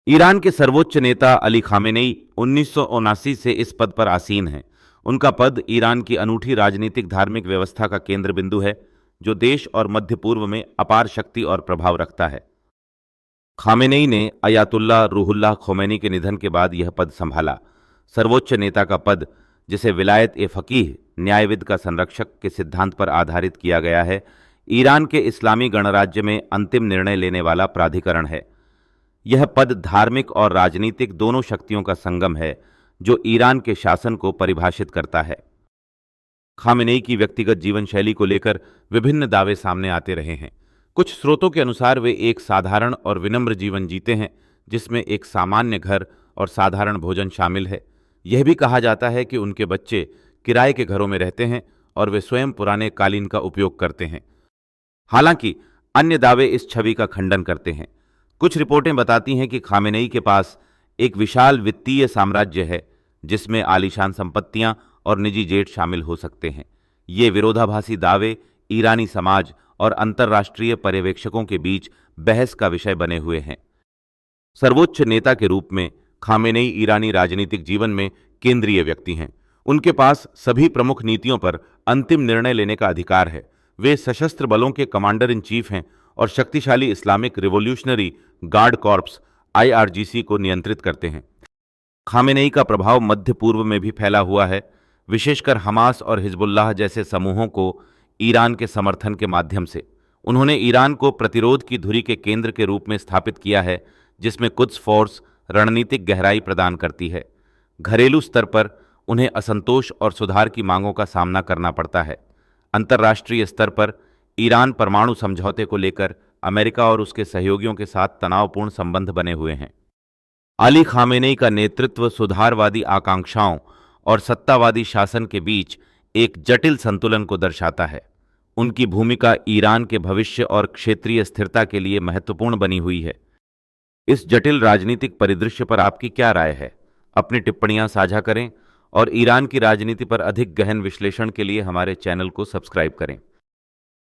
Iran के सर्वोच्च नेता अली खामेनेई 1979 से इस पद पर आसीन हैं। उनका पद ईरान की अनूठी राजनीतिक धार्मिक व्यवस्था का केंद्र बिंदु है, जो देश और मध्य पूर्व में अपार शक्ति और प्रभाव रखता है। खामेनेई ने अयातुल्ला रूहुल्लाह खोमैनी के निधन के बाद यह पद संभाला। सर्वोच्च नेता का पद, जिसे विलायत ए फकीह न्यायविद का संरक्षक के सिद्धांत पर आधारित किया गया है, ईरान के इस्लामी गणराज्य में अंतिम निर्णय लेने वाला प्राधिकरण है। यह पद धार्मिक और राजनीतिक दोनों शक्तियों का संगम है, जो ईरान के शासन को परिभाषित करता है। खामेनेई की व्यक्तिगत जीवन शैली को लेकर विभिन्न दावे सामने आते रहे हैं। कुछ स्रोतों के अनुसार वे एक साधारण और विनम्र जीवन जीते हैं, जिसमें एक सामान्य घर और साधारण भोजन शामिल है। यह भी कहा जाता है कि उनके बच्चे किराए के घरों में रहते हैं और वे स्वयं पुराने कालीन का उपयोग करते हैं। हालांकि अन्य दावे इस छवि का खंडन करते हैं। कुछ रिपोर्टें बताती हैं कि खामेनेई के पास एक विशाल वित्तीय साम्राज्य है, जिसमें आलीशान संपत्तियां और निजी जेट शामिल हो सकते हैं। ये विरोधाभासी दावे ईरानी समाज और अंतर्राष्ट्रीय पर्यवेक्षकों के बीच बहस का विषय बने हुए हैं। सर्वोच्च नेता के रूप में खामेनेई ईरानी राजनीतिक जीवन में केंद्रीय व्यक्ति हैं। उनके पास सभी प्रमुख नीतियों पर अंतिम निर्णय लेने का अधिकार है। वे सशस्त्र बलों के कमांडर इन चीफ हैं और शक्तिशाली Islamic revolutionary guard corps IRGC को नियंत्रित करते हैं। खामेनेई का प्रभाव मध्य पूर्व में भी फैला हुआ है, विशेषकर हमास और हिजबुल्लाह जैसे समूहों को ईरान के समर्थन के माध्यम से। उन्होंने ईरान को प्रतिरोध की धुरी के केंद्र के रूप में स्थापित किया है, जिसमें कुद्स फोर्स रणनीतिक गहराई प्रदान करती है। घरेलू स्तर पर उन्हें असंतोष और सुधार की मांगों का सामना करना पड़ता है। अंतर्राष्ट्रीय स्तर पर ईरान परमाणु समझौते को लेकर अमेरिका और उसके सहयोगियों के साथ तनावपूर्ण संबंध बने हुए हैं। अली खामेनेई का नेतृत्व सुधारवादी आकांक्षाओं और सत्तावादी शासन के बीच एक जटिल संतुलन को दर्शाता है। उनकी भूमिका ईरान के भविष्य और क्षेत्रीय स्थिरता के लिए महत्वपूर्ण बनी हुई है। इस जटिल राजनीतिक परिदृश्य पर आपकी क्या राय है? अपनी टिप्पणियां साझा करें और ईरान की राजनीति पर अधिक गहन विश्लेषण के लिए हमारे चैनल को सब्सक्राइब करें।